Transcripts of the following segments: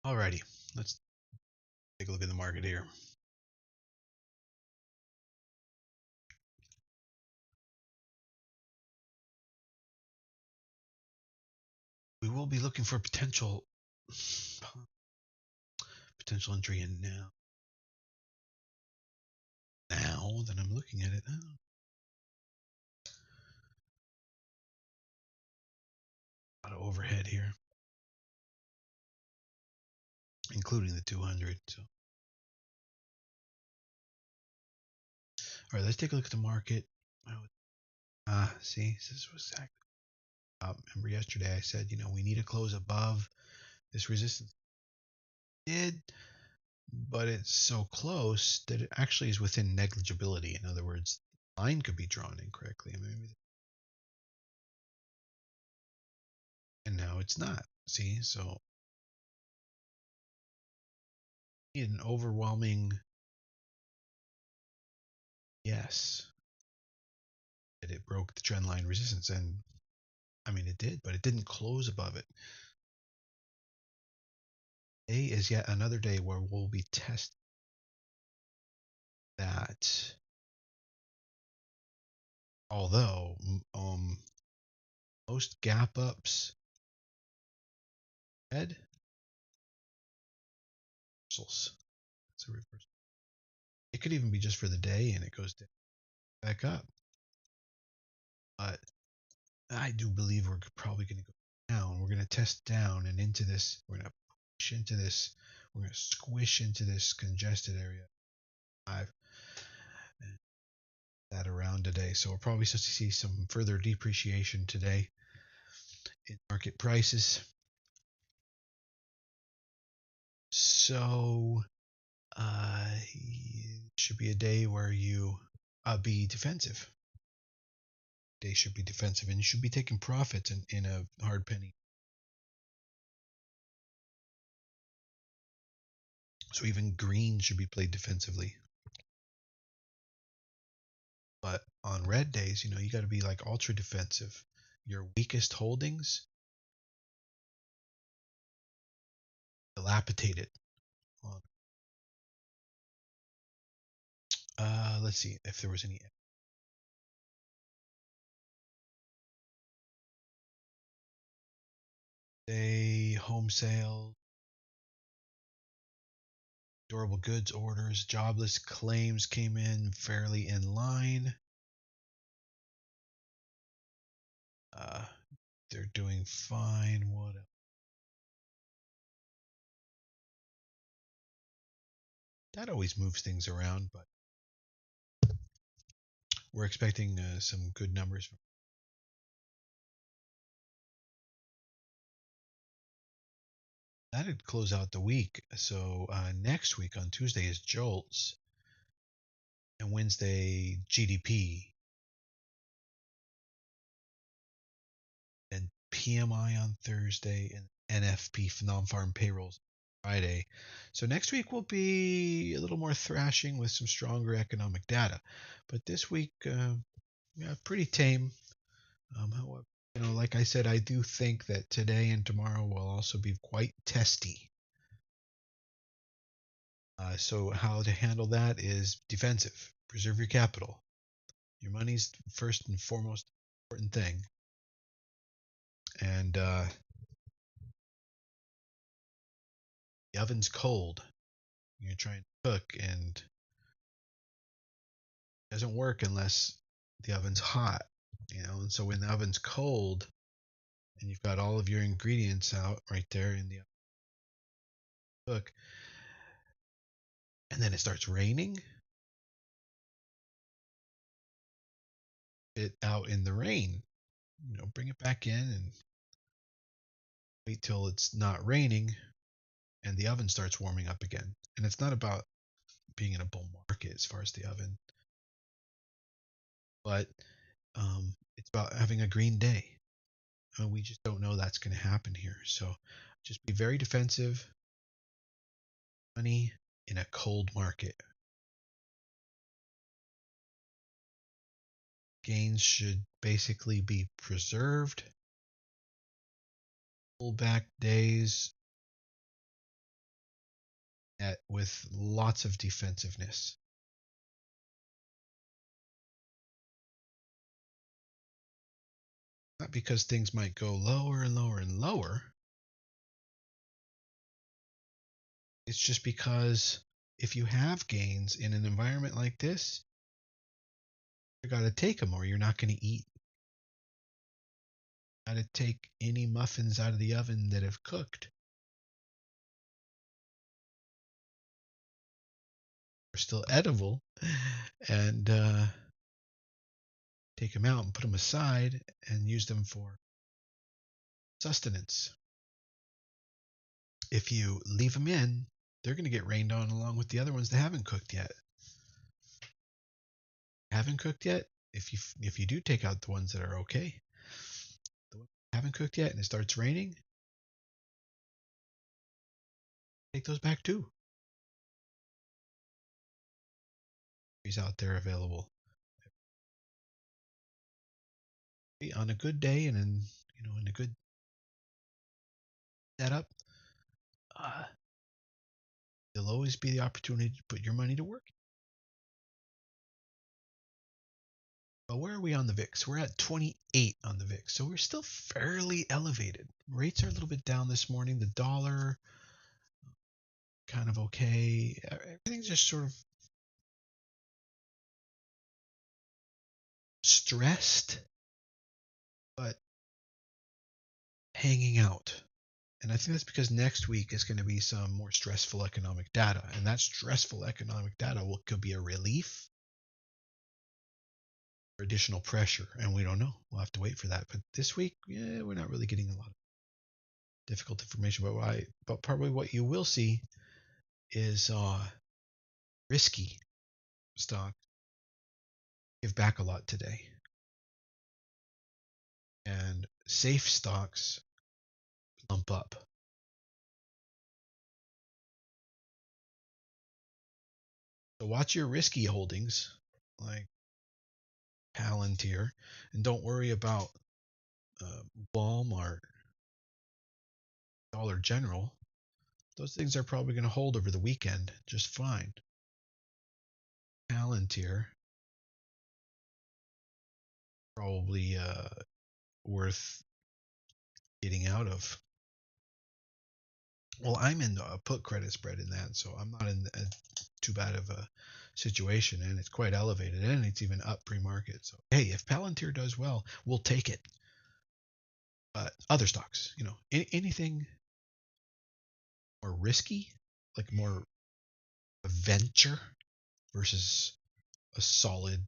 Alrighty, let's take a look at the market here. We will be looking for potential entry in now. Now that I'm looking at it, a lot of overhead here, including the 200. So, all right, let's take a look at the market. See, this was exactly. Remember yesterday I said, we need to close above this resistance. It did, but it's so close that it actually is within negligibility. In other words, the line could be drawn incorrectly. And now it's not. See, so an overwhelming yes that it broke the trend line resistance, and it did, but it didn't close above it. Today is yet another day where we'll be testing that. Although most gap ups red reversals. It's a reversal. It could even be just for the day and it goes back up. But I do believe we're probably going to go down. We're going to test down and into this. We're going to push into this. We're going to squish into this congested area. 5. And that around today. So we're probably supposed to see some further depreciation today in market prices. So it should be a day where you be defensive. Day should be defensive, and you should be taking profits in a hard penny. So even green should be played defensively. But on red days, you got to be like ultra defensive. Your weakest holdings, dilapidated. Let's see if there was any. Home sale, durable goods orders, jobless claims came in fairly in line. They're doing fine. What else? That always moves things around, but we're expecting some good numbers. That'd close out the week. So next week on Tuesday is JOLTS, and Wednesday GDP, and PMI on Thursday, and NFP non-farm payrolls Friday. So next week will be a little more thrashing with some stronger economic data, but this week, pretty tame. However, like I said, I do think that today and tomorrow will also be quite testy. So how to handle that is defensive. Preserve your capital. Your money's first and foremost important thing. And the oven's cold. You're trying to cook, and it doesn't work unless the oven's hot. And so when the oven's cold and you've got all of your ingredients out right there in the cook, and then it starts raining, it out in the rain. Bring it back in and wait till it's not raining and the oven starts warming up again. And it's not about being in a bull market as far as the oven, but it's about having a green day. We just don't know that's going to happen here. So just be very defensive. Money in a cold market. Gains should basically be preserved. Pullback days with lots of defensiveness. Not because things might go lower and lower and lower. It's just because if you have gains in an environment like this, you got to take them or you're not going to eat. Got to take any muffins out of the oven that have cooked. They're still edible, and take them out and put them aside and use them for sustenance. If you leave them in, they're going to get rained on along with the other ones that haven't cooked yet. Haven't cooked yet? If you do take out the ones that are okay, the ones that haven't cooked yet, and it starts raining, take those back too. He's out there available on a good day and in a good setup. Uh, there'll always be the opportunity to put your money to work. But where are we on the VIX? We're at 28 on the VIX, so we're still fairly elevated. Rates are a little bit down this morning. The dollar kind of okay. Everything's just sort of stressed, but hanging out. And I think that's because next week is going to be some more stressful economic data, and that stressful economic data could be a relief or additional pressure, and we don't know. We'll have to wait for that. But this week, yeah, we're not really getting a lot of difficult information. But probably what you will see is risky stock give back a lot today, and safe stocks plump up. So watch your risky holdings like Palantir, and don't worry about uh, Walmart, Dollar General. Those things are probably going to hold over the weekend just fine. Palantir, probably worth getting out of. Well, I'm in a put credit spread in that, so I'm not in too bad of a situation, and it's quite elevated, and it's even up pre-market. So hey, if Palantir does well, we'll take it. But other stocks, anything more risky, like more a venture versus a solid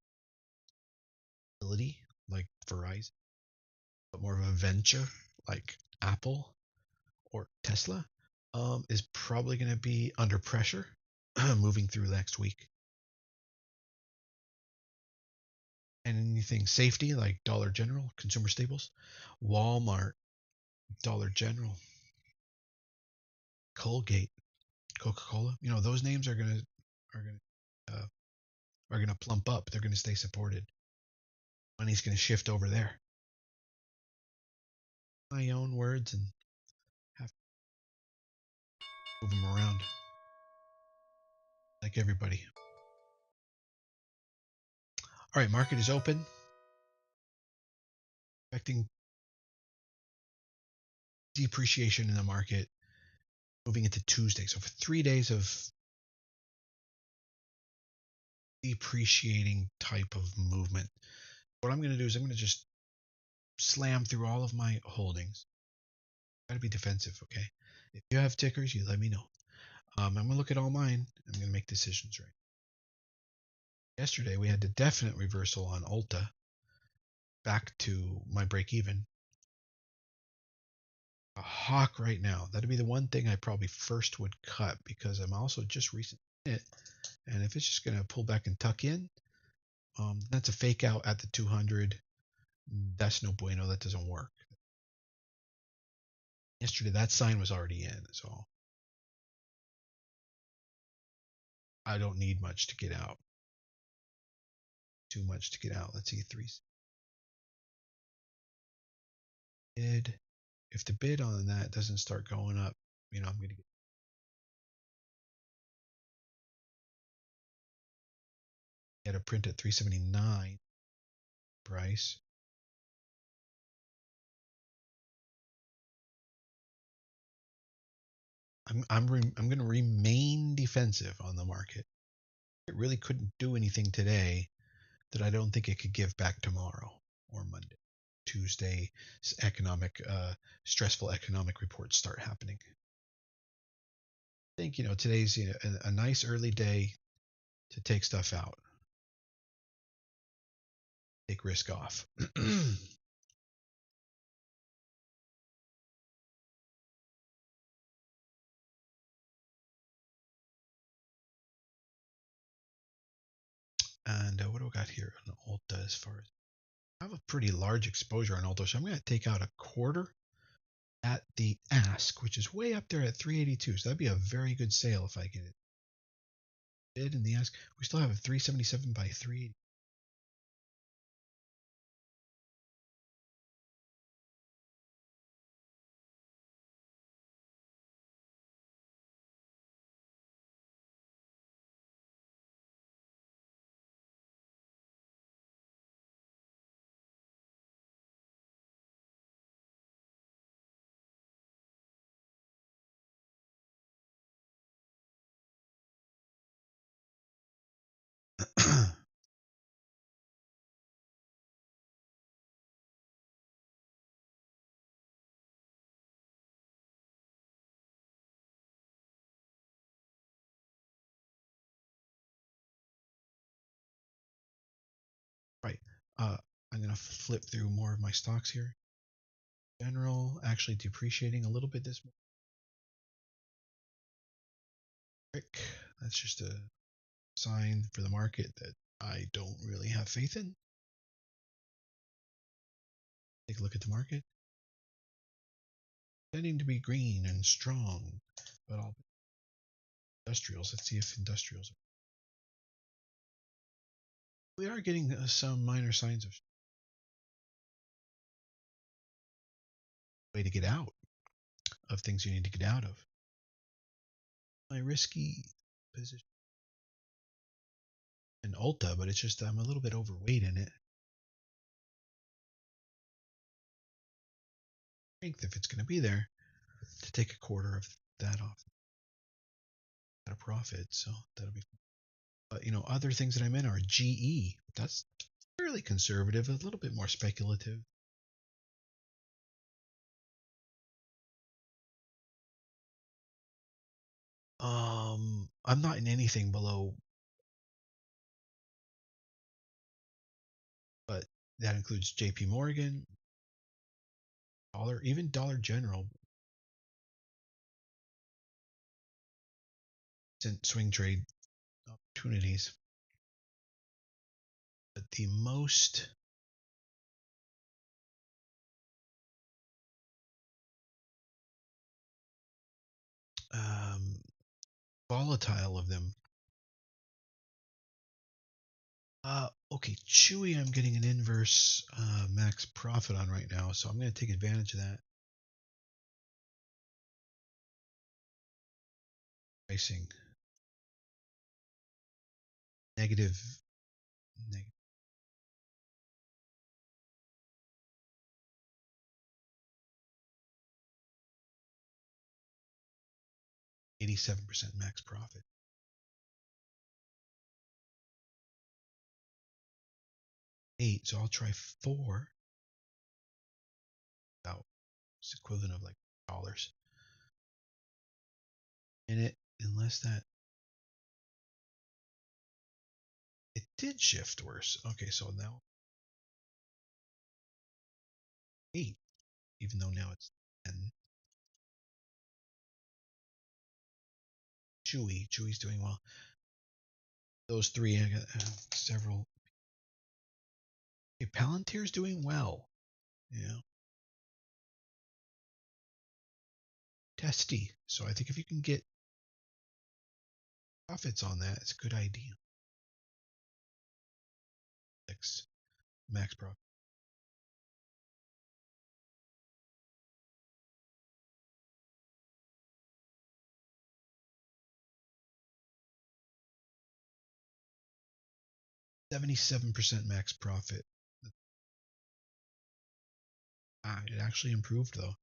ability like Verizon, but more of a venture like Apple or Tesla, is probably going to be under pressure moving through next week. And anything safety like Dollar General, consumer staples, Walmart, Dollar General, Colgate, Coca-Cola, those names are gonna plump up. They're gonna stay supported. Money's gonna shift over there. My own words and have to move them around like everybody. All right, market is open. Expecting depreciation in the market moving into Tuesday. So for 3 days of depreciating type of movement, what I'm going to do is I'm going to just slam through all of my holdings. Got to be defensive, okay? If you have tickers, you let me know. I'm going to look at all mine. I'm going to make decisions right. Yesterday, we had a definite reversal on Ulta back to my break even. A hawk right now. That'd be the one thing I probably first would cut because I'm also just recently in it. And if it's just going to pull back and tuck in, that's a fake out at the 200. That's no bueno. That doesn't work. Yesterday, that sign was already in. So I don't need much to get out. Too much to get out. Let's see, three. Bid. If the bid on that doesn't start going up, I'm going to get Had a print at 379 price. I'm going to remain defensive on the market. It really couldn't do anything today that I don't think it could give back tomorrow or Monday. Tuesday, stressful economic reports start happening. I think today's a nice early day to take stuff out, take risk off. And what do I got here on Ulta as far as I have a pretty large exposure on Ulta, so I'm going to take out a quarter at the ask, which is way up there at 382. So that'd be a very good sale if I get it. Bid in the ask. We still have a 377 by 380. Right. I'm going to flip through more of my stocks here. General actually depreciating a little bit this morning. That's just a sign for the market that I don't really have faith in. Take a look at the market. Tending to be green and strong, but all industrials. Let's see if industrials. We are getting some minor signs of way to get out of things you need to get out of. My risky position in Ulta, but it's just I'm a little bit overweight in it. Strength if it's going to be there to take a quarter of that off at a profit, so that'll be. But other things that I'm in are GE. That's fairly conservative, a little bit more speculative. I'm not in anything below, but that includes JP Morgan, even Dollar General. Swing trade opportunities. But the most volatile of them. Okay, Chewy, I'm getting an inverse max profit on right now, so I'm going to take advantage of that. Pricing. Negative. 87% max profit. 8, so I'll try 4. About it's equivalent of like dollars in it, unless that it did shift worse. Okay, so now 8, even though now it's 10. Chewy's doing well. Those 3, I got several. Okay, Palantir's doing well. Testy. So I think if you can get profits on that, it's a good idea. Max profit. 77% max profit. It actually improved though.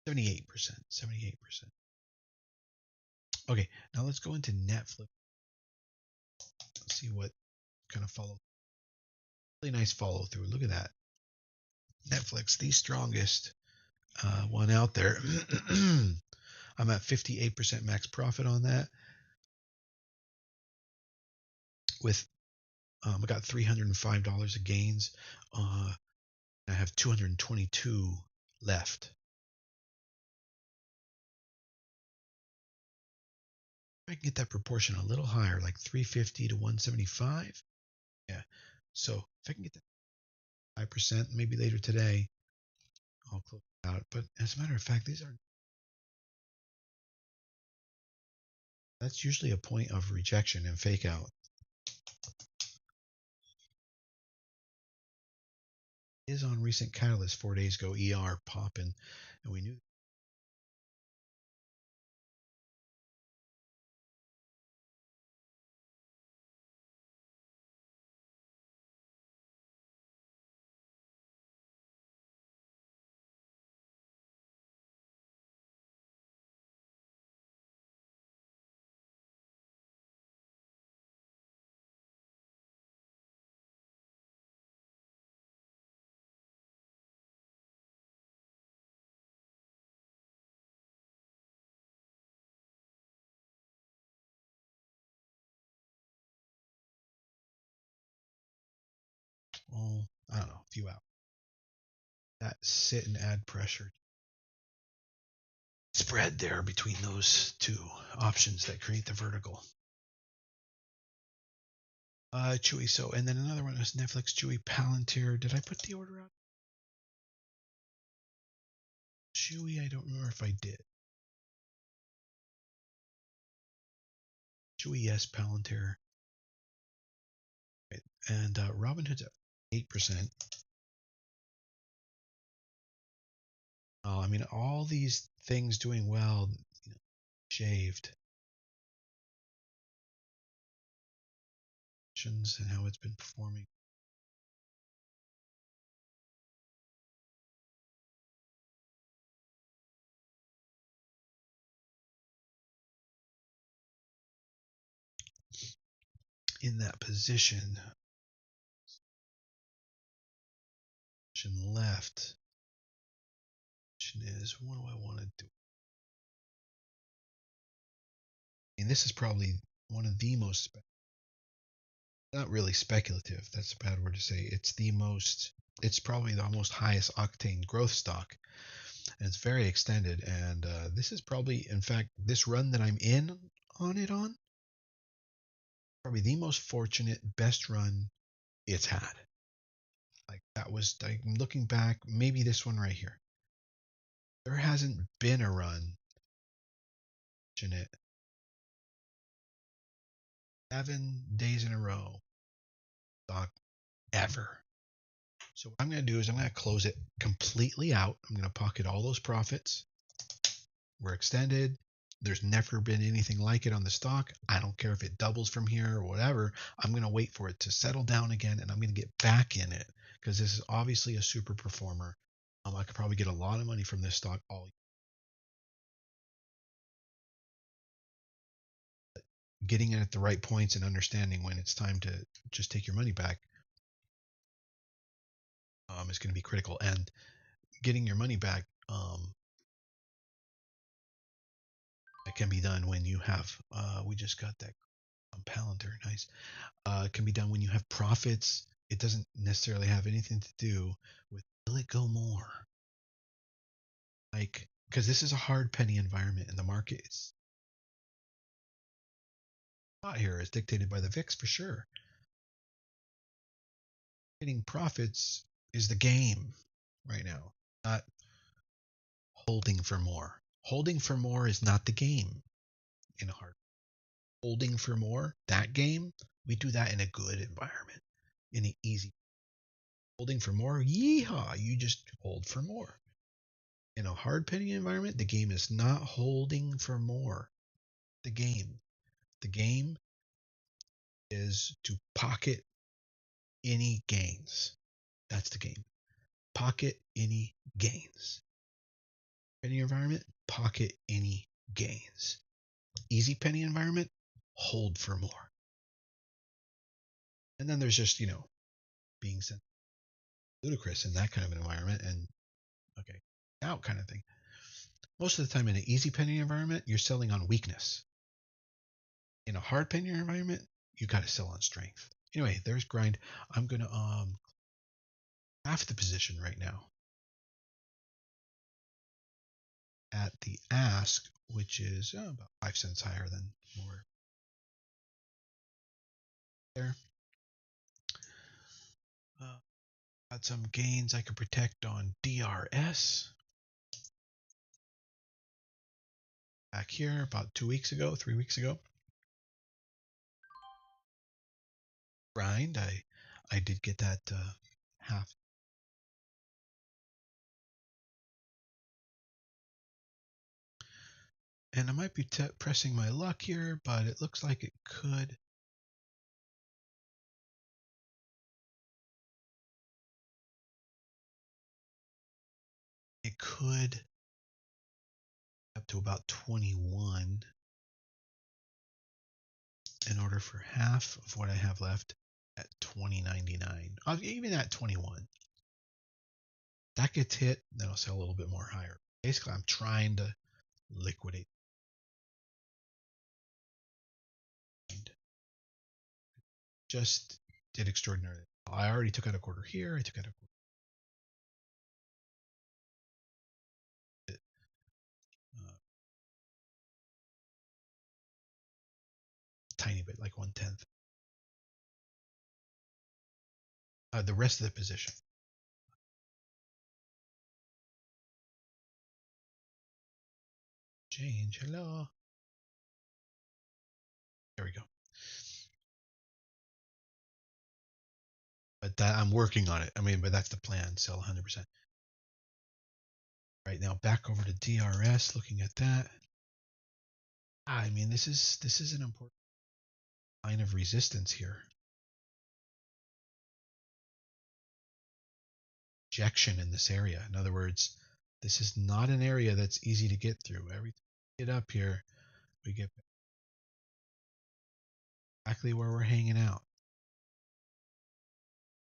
78%. 78%. Okay, now let's go into Netflix. Let's see what kind of follow. Really nice follow through. Look at that. Netflix, the strongest one out there. I'm at 58% max profit on that. With I got $305 of gains. I have 222 left. I can get that proportion a little higher, like 350 to 175. Yeah. So if I can get that 5%, maybe later today, I'll close it out. But as a matter of fact, that's usually a point of rejection and fake out. It is on recent catalyst 4 days ago, ER popping, and we knew. Oh, I don't know, a few hours. That sit and add pressure spread there between those two options that create the vertical. Chewy. So, and then another one was Netflix Chewy Palantir. Did I put the order out? Chewy, I don't remember if I did. Chewy, yes. Palantir. Right. And Robinhood's at 8%. I mean, all these things doing well, shaved. And how it's been performing. In that position left is, what do I want to do? I mean, this is probably one of the most, not really speculative, that's a bad word to say, it's probably the most highest octane growth stock, and it's very extended, and this is probably, in fact, this run that I'm in on probably the most fortunate, best run it's had. Like, that was, I'm looking back, maybe this one right here. There hasn't been a run in it 7 days in a row stock ever. So what I'm going to do is I'm going to close it completely out. I'm going to pocket all those profits. We're extended. There's never been anything like it on the stock. I don't care if it doubles from here or whatever. I'm going to wait for it to settle down again, and I'm going to get back in it because this is obviously a super performer. I could probably get a lot of money from this stock all year. Getting it at the right points and understanding when it's time to just take your money back is going to be critical. And getting your money back that can be done when you have we just got that Palantir, nice. It can be done when you have profits. It doesn't necessarily have anything to do with will it go more, like, because this is a hard penny environment and the market is not here is dictated by the VIX for sure. Getting profits is the game right now, not holding for more. Holding for more is not the game in a hard. Holding for more, that game, we do that in a good environment, in an easy. Holding for more, yeehaw, you just hold for more. In a hard penny environment, the game is not holding for more. The game The game is to pocket any gains. That's the game. Pocket any gains. Penny environment, pocket any gains. Easy penny environment, hold for more. And then there's just, being ludicrous in that kind of an environment and okay, out kind of thing. Most of the time in an easy penny environment, you're selling on weakness. In a hard penny environment, you got to sell on strength. Anyway, there's grind. I'm going to half the position right now at the ask, which is about 5 cents higher than more there. Got some gains I could protect on DRS. Back here about 3 weeks ago. Grind. I did get that half. And I might be pressing my luck here, but it looks like it could. It could up to about 21 in order for half of what I have left at 20.99. Even at 21. That gets hit, then I'll sell a little bit more higher. Basically, I'm trying to liquidate. Just did extraordinary. I already took out a quarter here. I took out a quarter. Tiny bit, like 1/10. The rest of the position. Change. Hello. There we go. But I'm working on it. But that's the plan. Sell 100%. Right now, back over to DRS. Looking at that. This is an important line of resistance here. Rejection in this area. In other words, this is not an area that's easy to get through. Every time we get up here, we get exactly where we're hanging out.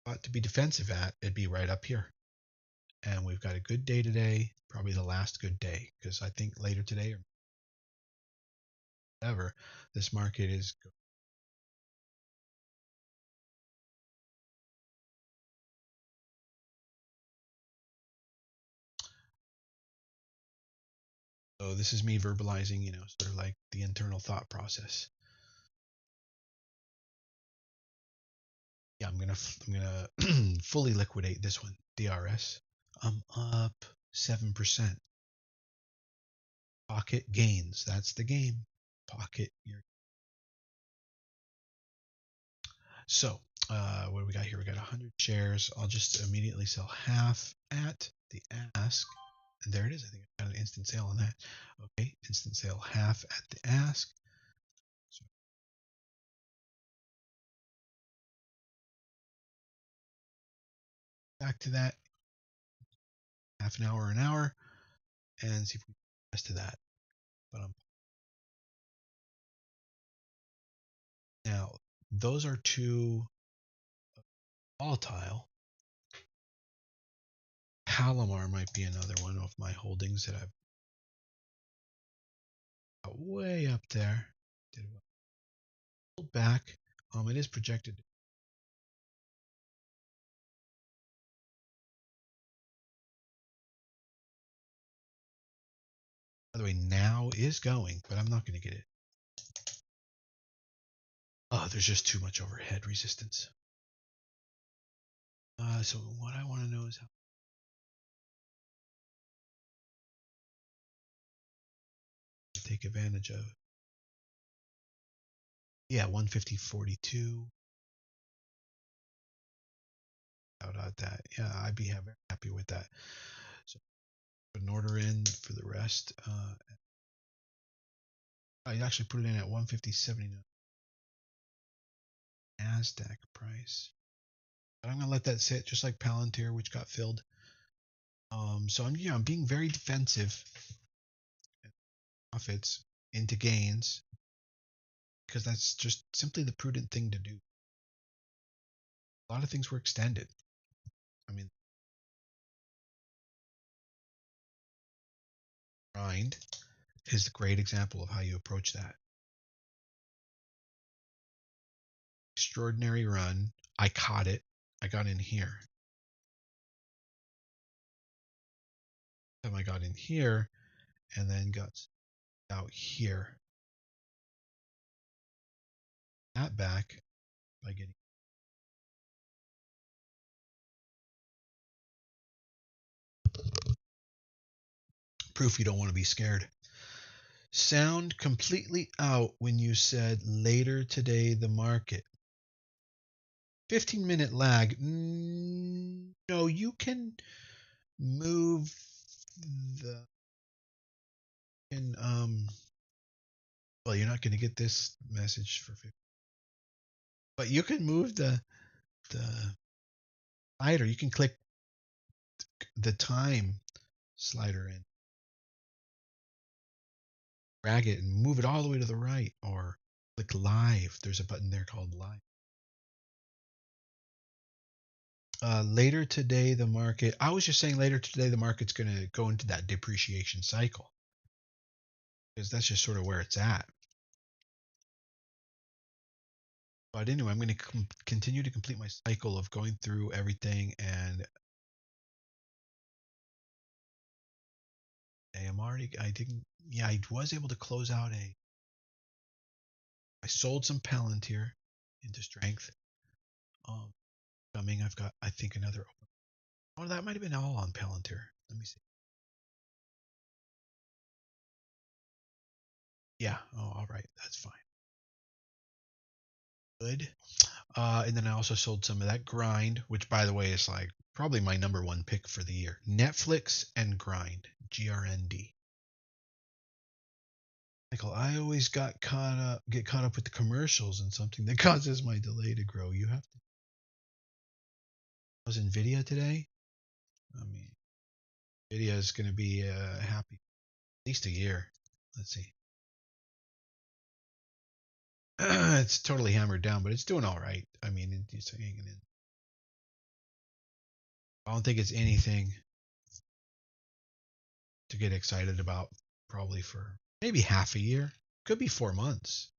But to be defensive at, it'd be right up here. And we've got a good day today, probably the last good day, because I think later today or whatever, this market is good. So this is me verbalizing, sort of like the internal thought process. Yeah, I'm gonna fully liquidate this one. DRS. I'm up 7%. Pocket gains. That's the game. Pocket your. So what do we got here? We got 100 shares. I'll just immediately sell half at the ask. And there it is. I think I got an instant sale on that. Okay, instant sale half at the ask. So back to that. Half an hour, and see if we can press to that. But now those are two volatile. Palomar might be another one of my holdings that I've got way up there. Did pull back. It is projected. By the way, now is going, but I'm not going to get it. Oh, there's just too much overhead resistance. So what I want to know is how to take advantage of. Yeah, 150.42. Out that. Yeah, I'd be very happy with that. So put an order in for the rest. I actually put it in at 150.79. NASDAQ price. But I'm gonna let that sit, just like Palantir, which got filled. So I'm being very defensive. Profits into gains because that's just simply the prudent thing to do. A lot of things were extended. I mean, grind is a great example of how you approach that. Extraordinary run. I caught it. I got in here. Then I got in here and then got out here. That back by getting proof you don't want to be scared. Sound completely out when you said later today the market. 15-minute lag. No, you can move the well, you're not going to get this message for 50, but you can move the slider. You can click the time slider in, drag it and move it all the way to the right, or click live. There's a button there called live. Later today the market, I was just saying later today the market's going to go into that depreciation cycle because that's just sort of where it's at. But anyway, I'm going to continue to complete my cycle of going through everything, and I was able to close out I sold some Palantir into strength. Coming, I've got, I think, another, oh, that might have been all on Palantir. Let me see. Yeah, oh, all right, that's fine. Good. And then I also sold some of that grind, which by the way is like probably my number one pick for the year. Netflix and grind, GRND. Michael, I always get caught up with the commercials and something that causes my delay to grow. You have to. Was Nvidia today? I mean, Nvidia is going to be happy at least a year. Let's see. It's totally hammered down, but it's doing all right. I mean, it's hanging in. I don't think it's anything to get excited about. Probably for maybe half a year. Could be 4 months.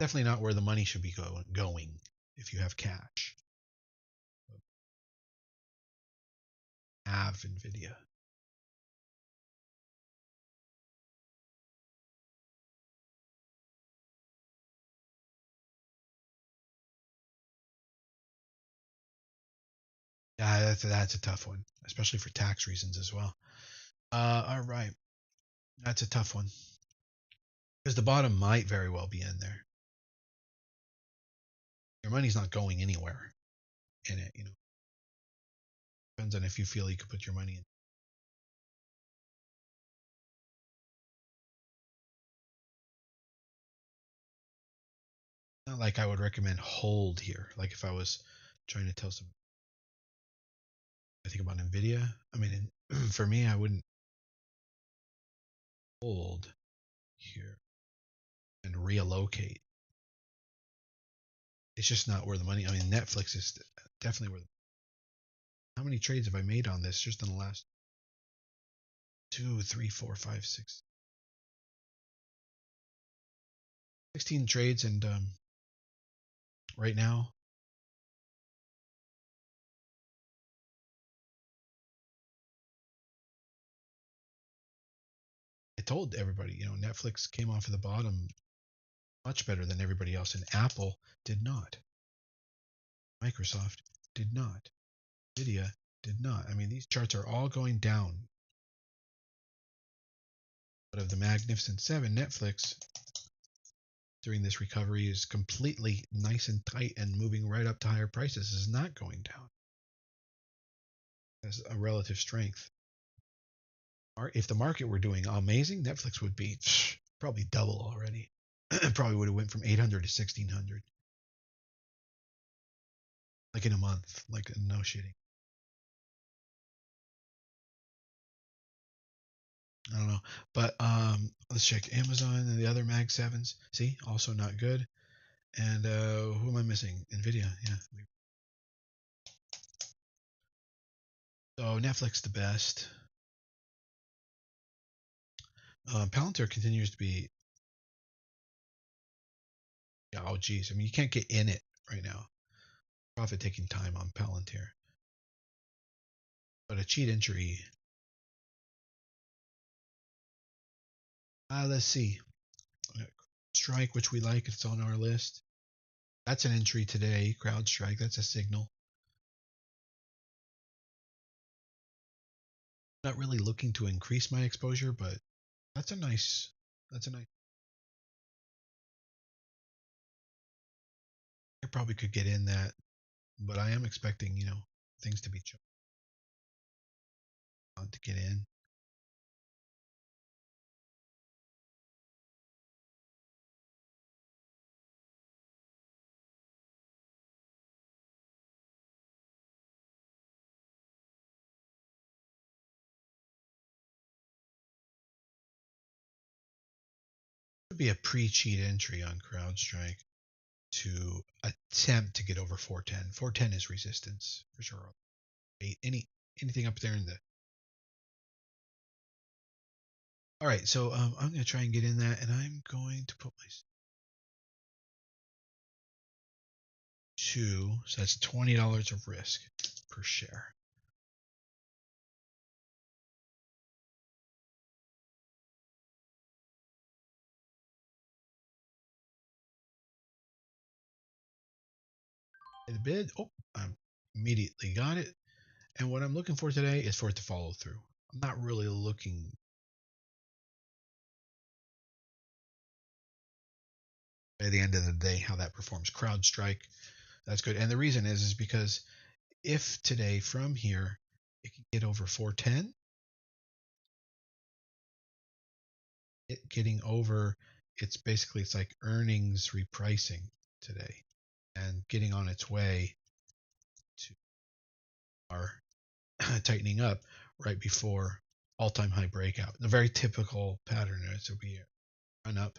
Definitely not where the money should be going if you have cash. Have Nvidia. Yeah, that's a tough one, especially for tax reasons as well. All right, that's a tough one because the bottom might very well be in there. Your money's not going anywhere in it, you know. Depends on if you feel you could put your money in. Not like I would recommend hold here. Like if I was trying to tell some, I think about Nvidia. I mean, for me, I wouldn't hold here and reallocate. It's just not where the money. I mean, Netflix is definitely where. How many trades have I made on this just in the last 2, 3, 4, 5, 6, 16 trades, and right now I told everybody, you know, Netflix came off of the bottom much better than everybody else, and Apple did not. Microsoft did not. Nvidia did not. I mean, these charts are all going down. But of the Magnificent Seven, Netflix during this recovery is completely nice and tight and moving right up to higher prices. Is not going down. Has a relative strength. If the market were doing amazing, Netflix would be probably double already. Probably would have went from 800 to 1600, like in a month, like no shitting. I don't know, but let's check Amazon and the other Mag 7s. See, also not good. And who am I missing? Nvidia. Yeah. So Netflix the best. Palantir continues to be. Oh geez, I mean you can't get in it right now. Profit taking time on Palantir, but a cheat entry. Let's see. Strike, which we like, it's on our list. That's an entry today. CrowdStrike, that's a signal. Not really looking to increase my exposure, but that's a nice. That's a nice. I probably could get in that, but I am expecting, things to be to get in. It would be a pre-cheat entry on CrowdStrike to attempt to get over 410. 410 is resistance for sure. Anything up there in the. All right, so I'm going to try and get in that, and I'm going to put my two. So that's $20 of risk per share. The bid. Oh, I immediately got it. And what I'm looking for today is for it to follow through. I'm not really looking at the end of the day how that performs. CrowdStrike, that's good. And the reason is because if today from here it can get over 410, it getting over, it's like earnings repricing today and getting on its way to our tightening up right before all-time high breakout. The very typical pattern is to be run up,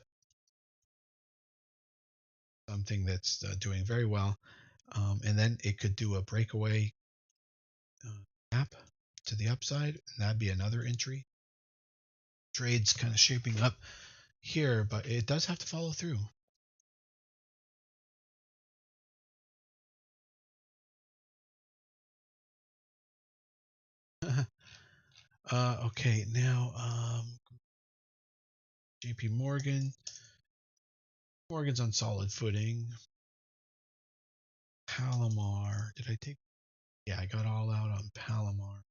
something that's doing very well, and then it could do a breakaway gap to the upside, and that'd be another entry. Trade's kind of shaping up here, but it does have to follow through. Okay, now JP Morgan. Morgan's on solid footing. Palomar. Did I take? Yeah, I got all out on Palomar.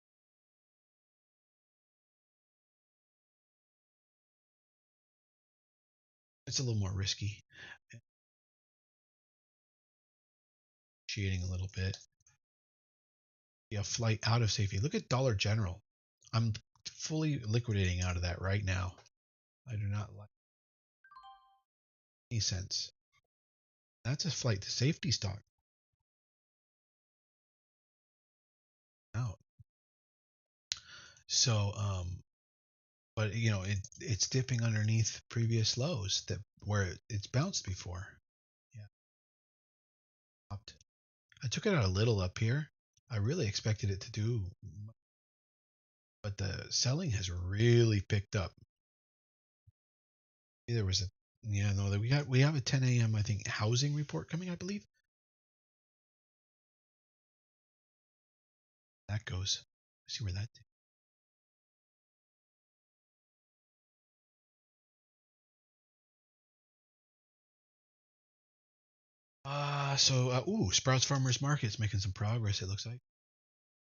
It's a little more risky. Cheating a little bit. Yeah, flight out of safety. Look at Dollar General. I'm fully liquidating out of that right now. I do not like any sense. That's a flight to safety stock. Out. So, but it's dipping underneath previous lows that where it's bounced before. Yeah, popped. I took it out a little up here. I really expected it to do, but the selling has really picked up. There was a yeah no that we have a 10 a.m. I think housing report coming, I believe. That goes. See where that. Sprouts Farmers Market's making some progress. It looks like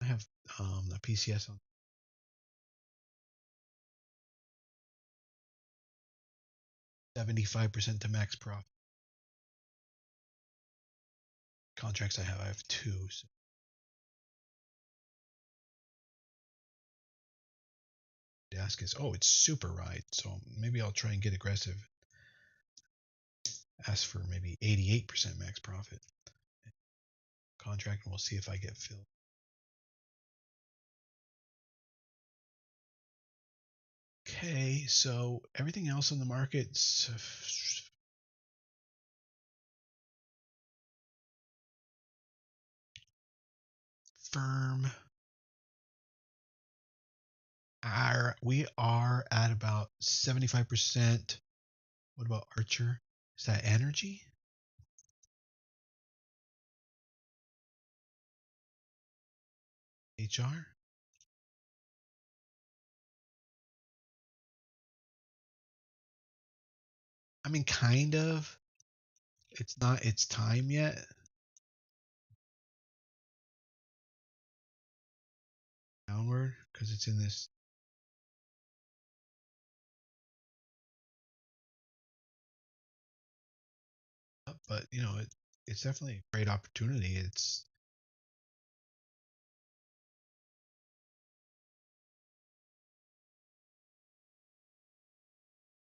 I have a PCS on 75% to max profit. Contracts I have two. So. ask is, oh, it's super ride. So maybe I'll try and get aggressive. Ask for maybe 88% max profit contract, and we'll see if I get filled. Okay, so everything else on the market's firm. We are at about 75%. What about Archer? Is that energy? HR? I mean, kind of. It's not its time yet. Downward, because it's in this. But, you know, it's definitely a great opportunity. It's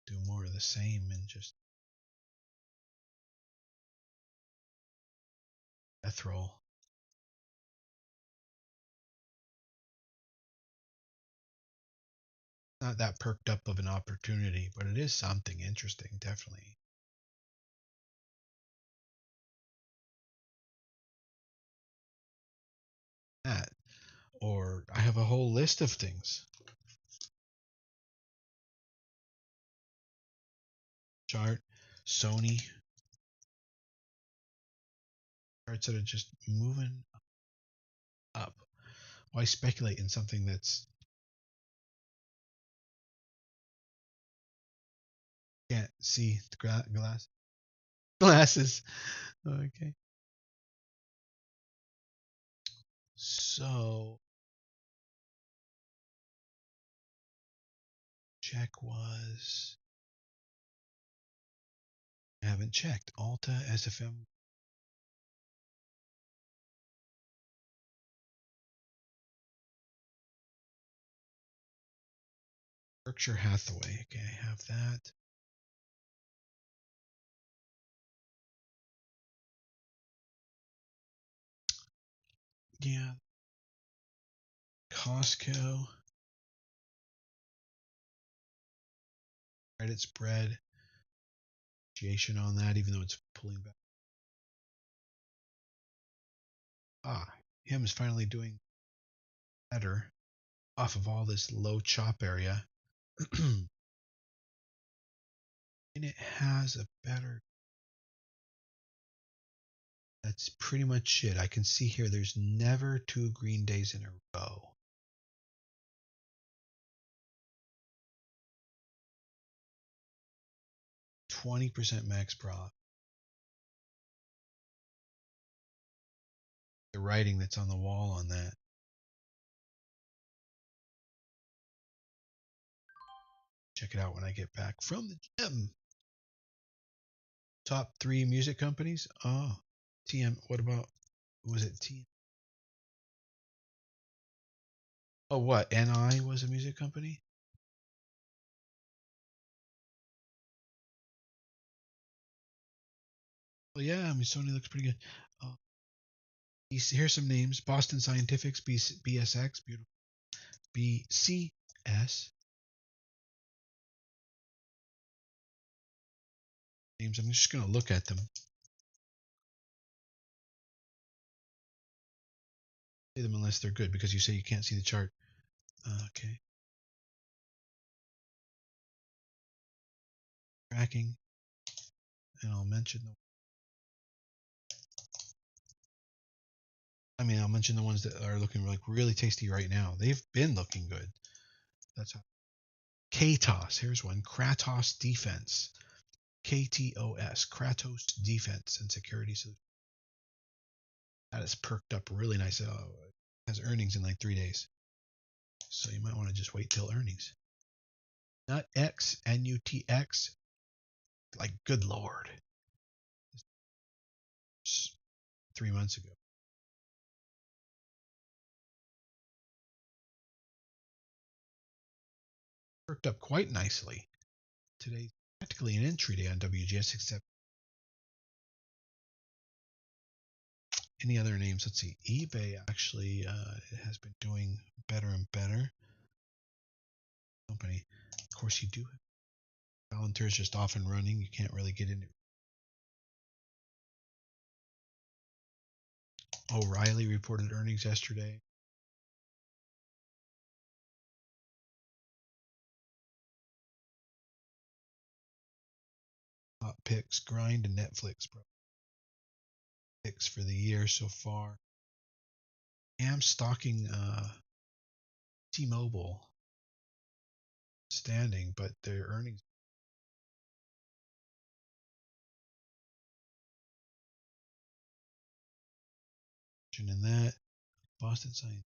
do more of the same and just death roll. Not that perked up of an opportunity, but it is something interesting, definitely. That, or I have a whole list of things. Chart, Sony, charts that are just moving up. Why speculate in something that's can't see the glasses? Okay. So check was I haven't checked. Alta SFM. Berkshire Hathaway. Okay, I have that. Yeah. Costco. Credit spread. Appreciation on that, even though it's pulling back. Him is finally doing better off of all this low chop area. And it has a better. That's pretty much it. I can see here there's never 2 green days in a row. 20% max profit. The writing that's on the wall on that. Check it out when I get back from the gym. Top 3 music companies. Oh, TM. What about, was it TM? Oh, what? NI was a music company? Well, yeah, I mean, Sony looks pretty good. Uh, here's some names: Boston Scientifics, BSX, beautiful. BCS. Names. I'm just going to look at them. Say them unless they're good, because you say you can't see the chart. Okay. Tracking. And I'll mention the. I'll mention the ones that are looking like really tasty right now. They've been looking good. That's how. KTOS. Here's one. Kratos Defense. KTOS. Kratos Defense and Security Solutions. That is perked up really nice. It has earnings in like 3 days. So you might want to just wait till earnings. NUTX, NUTX. Like, good Lord. 3 months ago. perked up quite nicely. Today's practically an entry day on WGS, except any other names. Let's see. eBay actually has been doing better and better. Company. Of course, you do have Palantir's just off and running. You can't really get in it. O'Reilly reported earnings yesterday. Top picks, Grind and Netflix picks for the year so far. I'm stocking T-Mobile standing, but their earnings in that Boston Scientific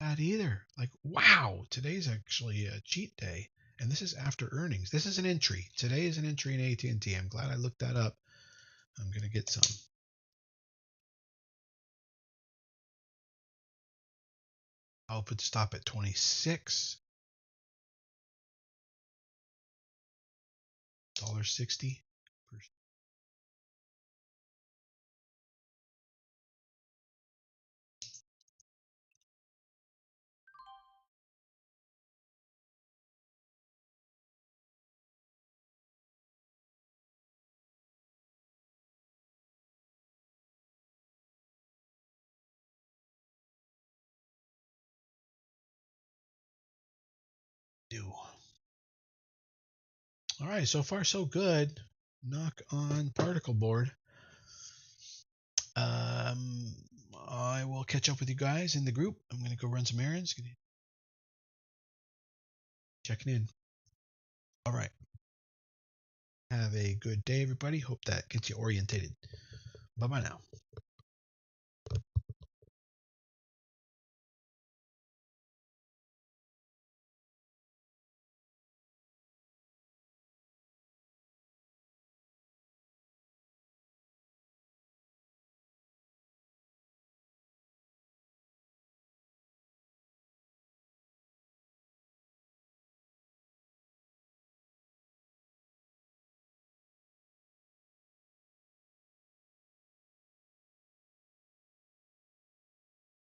not either. Like, wow, today's actually a cheat day, and this is after earnings. This is an entry. Today is an entry in AT&T. I'm glad I looked that up. I'm gonna get some. I'll put the stop at 26. $1.60 per do. All right, so far so good. Knock on particle board. Um, I will catch up with you guys in the group. I'm gonna go run some errands. Checking in. All right. Have a good day, everybody. Hope that gets you orientated. Bye bye now.